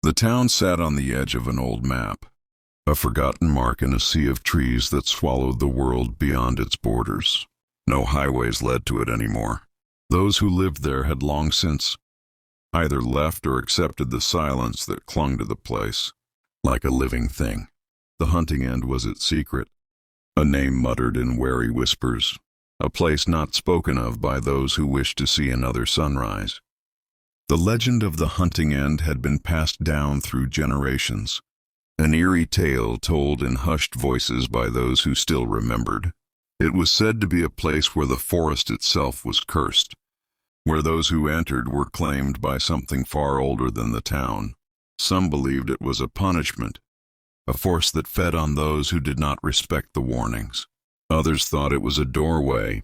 The town sat on the edge of an old map, a forgotten mark in a sea of trees that swallowed the world beyond its borders. No highways led to it anymore. Those who lived there had long since either left or accepted the silence that clung to the place, like a living thing. The hunting end was its secret, a name muttered in wary whispers, a place not spoken of by those who wished to see another sunrise. The legend of the hunting end had been passed down through generations, an eerie tale told in hushed voices by those who still remembered. It was said to be a place where the forest itself was cursed, where those who entered were claimed by something far older than the town. Some believed it was a punishment, a force that fed on those who did not respect the warnings. Others thought it was a doorway,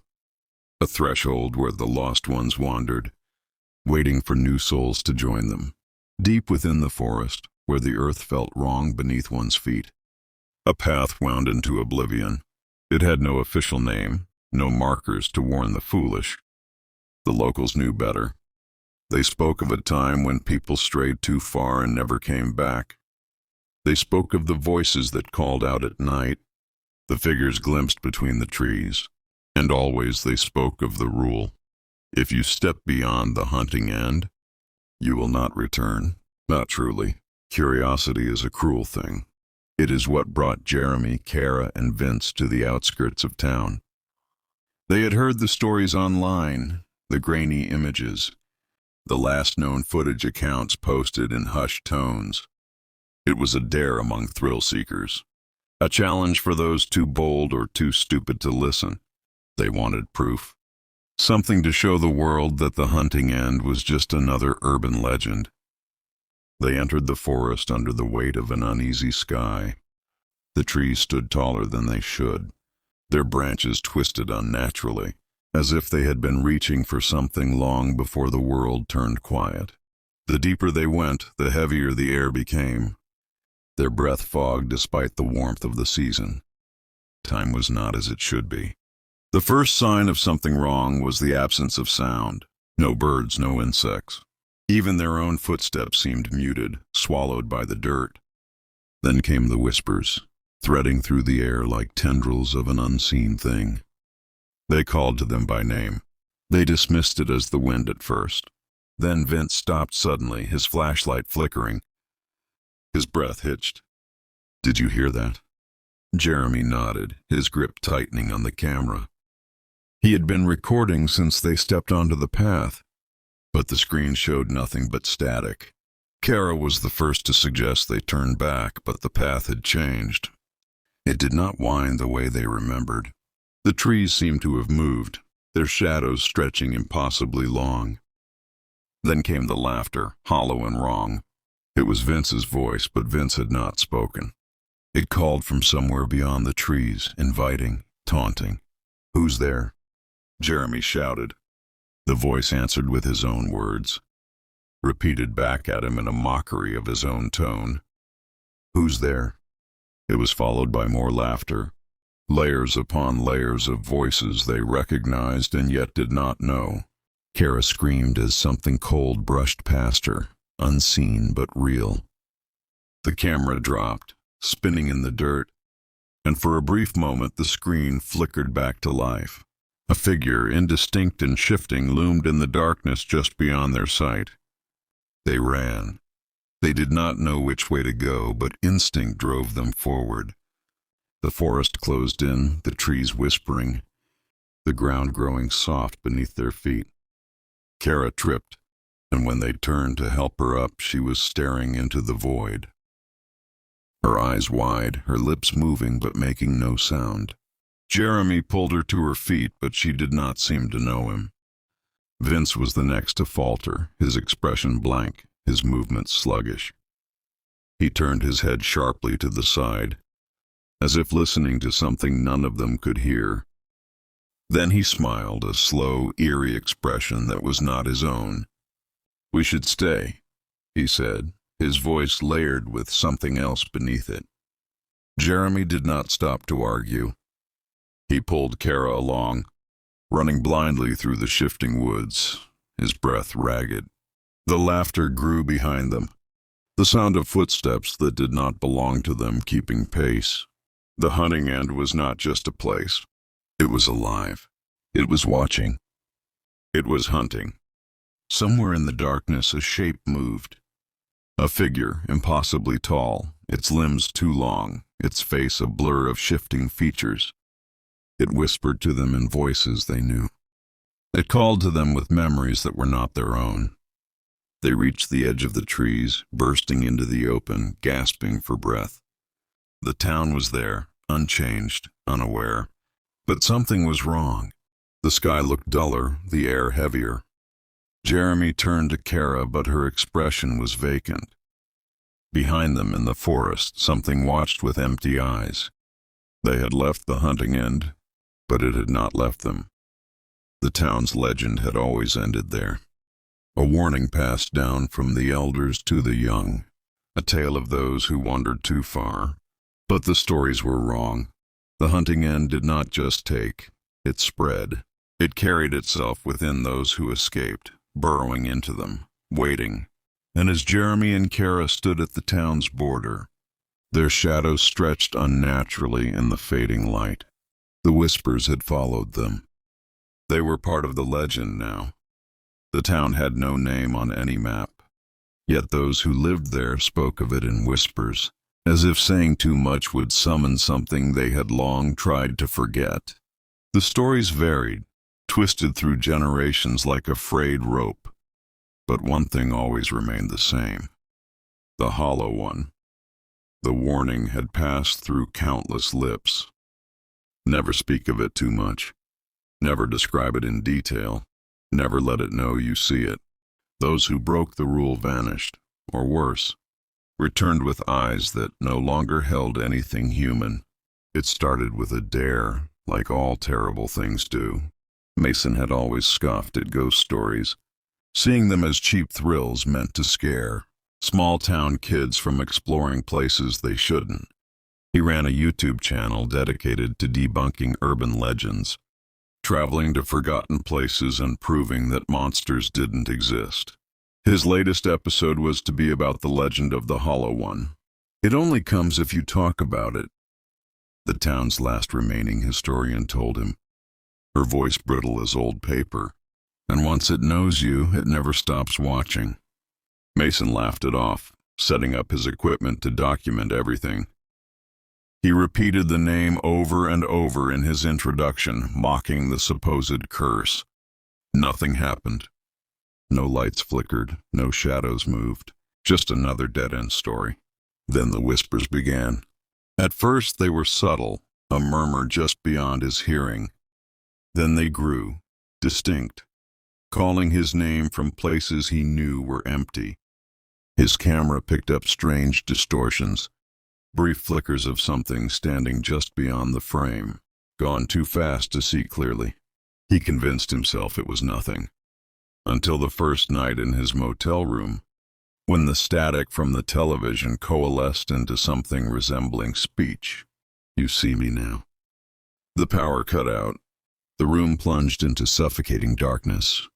a threshold where the lost ones wandered, waiting for new souls to join them. Deep within the forest, where the earth felt wrong beneath one's feet, a path wound into oblivion. It had no official name, no markers to warn the foolish. The locals knew better. They spoke of a time when people strayed too far and never came back. They spoke of the voices that called out at night, the figures glimpsed between the trees, and always they spoke of the rule: if you step beyond the hunting end, you will not return. Not truly. Curiosity is a cruel thing. It is what brought Jeremy, Kara, and Vince to the outskirts of town. They had heard the stories online, the grainy images, the last known footage accounts posted in hushed tones. It was a dare among thrill seekers, a challenge for those too bold or too stupid to listen. They wanted proof, something to show the world that the hunting end was just another urban legend. They entered the forest under the weight of an uneasy sky. The trees stood taller than they should, their branches twisted unnaturally, as if they had been reaching for something long before the world turned quiet. The deeper they went, the heavier the air became, their breath fogged despite the warmth of the season. Time was not as it should be. The first sign of something wrong was the absence of sound. No birds, no insects. Even their own footsteps seemed muted, swallowed by the dirt. Then came the whispers, threading through the air like tendrils of an unseen thing. They called to them by name. They dismissed it as the wind at first. Then Vince stopped suddenly, his flashlight flickering. His breath hitched. "Did you hear that?" Jeremy nodded, his grip tightening on the camera. He had been recording since they stepped onto the path, but the screen showed nothing but static. Kara was the first to suggest they turn back, but the path had changed. It did not wind the way they remembered. The trees seemed to have moved, their shadows stretching impossibly long. Then came the laughter, hollow and wrong. It was Vince's voice, but Vince had not spoken. It called from somewhere beyond the trees, inviting, taunting. "Who's there?" Jeremy shouted. The voice answered with his own words, repeated back at him in a mockery of his own tone. "Who's there?" It was followed by more laughter, layers upon layers of voices they recognized and yet did not know. Kara screamed as something cold brushed past her, unseen but real. The camera dropped, spinning in the dirt, and for a brief moment the screen flickered back to life. A figure, indistinct and shifting, loomed in the darkness just beyond their sight. They ran. They did not know which way to go, but instinct drove them forward. The forest closed in, the trees whispering, the ground growing soft beneath their feet. Kara tripped, and when they turned to help her up, she was staring into the void. Her eyes wide, her lips moving but making no sound. Jeremy pulled her to her feet, but she did not seem to know him. Vince was the next to falter, his expression blank, his movements sluggish. He turned his head sharply to the side, as if listening to something none of them could hear. Then he smiled, a slow, eerie expression that was not his own. "We should stay," he said, his voice layered with something else beneath it. Jeremy did not stop to argue. He pulled Kara along, running blindly through the shifting woods, his breath ragged. The laughter grew behind them, The sound of footsteps that did not belong to them keeping pace. The hunting end was not just a place. It was alive. It was watching. It was hunting. Somewhere in the darkness a shape moved. A figure, impossibly tall, its limbs too long, its face a blur of shifting features. It whispered to them in voices they knew. It called to them with memories that were not their own. They reached the edge of the trees, bursting into the open, gasping for breath. The town was there, unchanged, unaware. But something was wrong. The sky looked duller, the air heavier. Jeremy turned to Kara, but her expression was vacant. Behind them in the forest, something watched with empty eyes. They had left the hunting end, but it had not left them. The town's legend had always ended there. A warning passed down from the elders to the young, a tale of those who wandered too far. But the stories were wrong. The hunting end did not just take, it spread. It carried itself within those who escaped, burrowing into them, waiting. And as Jeremy and Kara stood at the town's border, their shadows stretched unnaturally in the fading light. The whispers had followed them. They were part of the legend now. The town had no name on any map, yet those who lived there spoke of it in whispers, as if saying too much would summon something they had long tried to forget. The stories varied, twisted through generations like a frayed rope, but one thing always remained the same: the hollow one. The warning had passed through countless lips. Never speak of it too much. Never describe it in detail. Never let it know you see it. Those who broke the rule vanished, or worse, returned with eyes that no longer held anything human. It started with a dare, like all terrible things do. Mason had always scoffed at ghost stories, seeing them as cheap thrills meant to scare small-town kids from exploring places they shouldn't. He ran a YouTube channel dedicated to debunking urban legends, traveling to forgotten places and proving that monsters didn't exist. His latest episode was to be about the legend of the Hollow One. It only comes if you talk about it, the town's last remaining historian told him, her voice brittle as old paper. And once it knows you, it never stops watching. Mason laughed it off, setting up his equipment to document everything. He repeated the name over and over in his introduction, mocking the supposed curse. Nothing happened. No lights flickered, no shadows moved, just another dead-end story. Then the whispers began. At first they were subtle, a murmur just beyond his hearing. Then they grew, distinct, calling his name from places he knew were empty. His camera picked up strange distortions, brief flickers of something standing just beyond the frame, gone too fast to see clearly. He convinced himself it was nothing, until the first night in his motel room, when the static from the television coalesced into something resembling speech. "You see me now." The power cut out. The room plunged into suffocating darkness.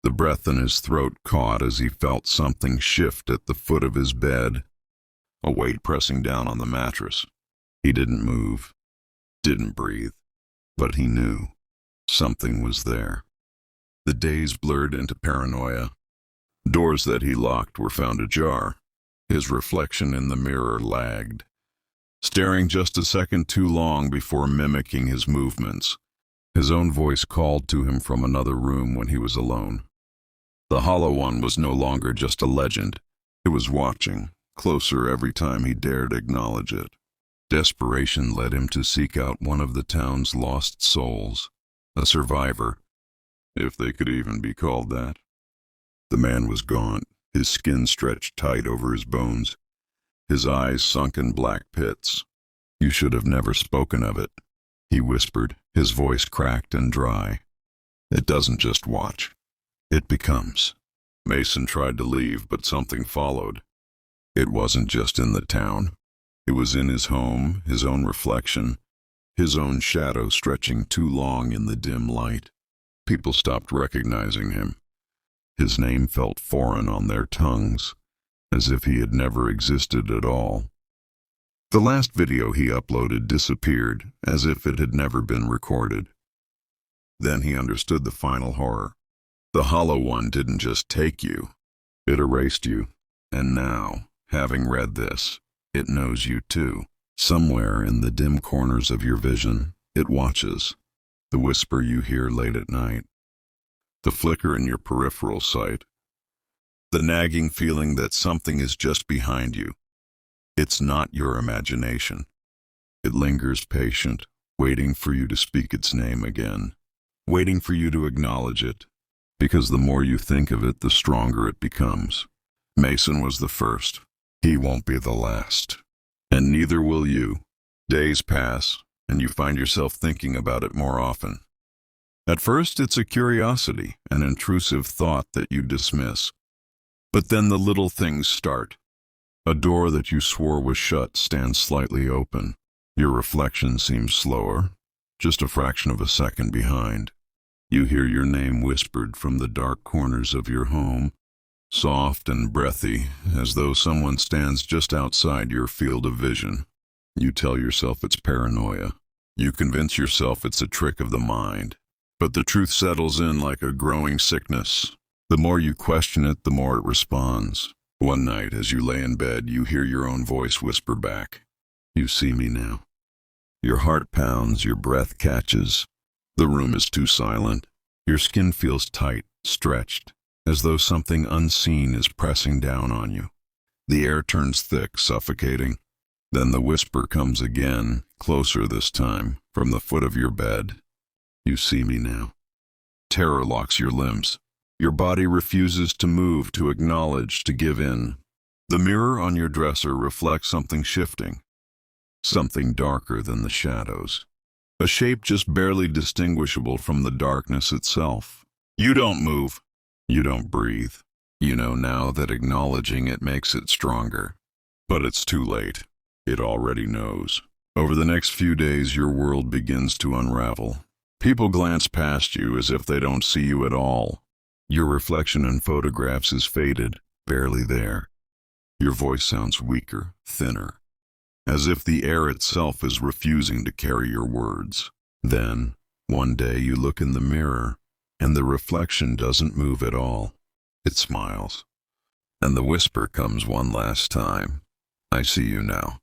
The breath in his throat caught as he felt something shift at the foot of his bed, a weight pressing down on the mattress. He didn't move, didn't breathe, but he knew something was there. The days blurred into paranoia. Doors that he locked were found ajar. His reflection in the mirror lagged, staring just a second too long before mimicking his movements. His own voice called to him from another room when he was alone. The Hollow One was no longer just a legend. It was watching, closer every time he dared acknowledge it. Desperation led him to seek out one of the town's lost souls, a survivor, if they could even be called that. The man was gaunt, his skin stretched tight over his bones, his eyes sunk in black pits. "You should have never spoken of it," he whispered, his voice cracked and dry. "It doesn't just watch. It becomes." Mason tried to leave, but something followed. It wasn't just in the town. It was in his home, his own reflection, his own shadow stretching too long in the dim light. People stopped recognizing him. His name felt foreign on their tongues, as if he had never existed at all. The last video he uploaded disappeared, as if it had never been recorded. Then he understood the final horror. The hollow one didn't just take you, it erased you. And now, having read this, it knows you too. Somewhere in the dim corners of your vision, it watches. The whisper you hear late at night, the flicker in your peripheral sight, the nagging feeling that something is just behind you. It's not your imagination. It lingers patient, waiting for you to speak its name again, waiting for you to acknowledge it, because the more you think of it, the stronger it becomes. Mason was the first. He won't be the last. And neither will you. Days pass, and you find yourself thinking about it more often. At first, it's a curiosity, an intrusive thought that you dismiss. But then the little things start. A door that you swore was shut stands slightly open. Your reflection seems slower, just a fraction of a second behind. You hear your name whispered from the dark corners of your home, soft and breathy, as though someone stands just outside your field of vision. You tell yourself it's paranoia. You convince yourself it's a trick of the mind. But the truth settles in like a growing sickness. The more you question it, the more it responds. One night, as you lay in bed, you hear your own voice whisper back, "You see me now." Your heart pounds, your breath catches. The room is too silent. Your skin feels tight, stretched, as though something unseen is pressing down on you. The air turns thick, suffocating. Then the whisper comes again, closer this time, from the foot of your bed. "You see me now." Terror locks your limbs. Your body refuses to move, to acknowledge, to give in. The mirror on your dresser reflects something shifting, something darker than the shadows. A shape just barely distinguishable from the darkness itself. You don't move. You don't breathe. You know now that acknowledging it makes it stronger. But it's too late. It already knows. Over the next few days, your world begins to unravel. People glance past you as if they don't see you at all. Your reflection in photographs is faded, barely there. Your voice sounds weaker, thinner, as if the air itself is refusing to carry your words. Then, one day you look in the mirror, and the reflection doesn't move at all. It smiles. And the whisper comes one last time. "I see you now."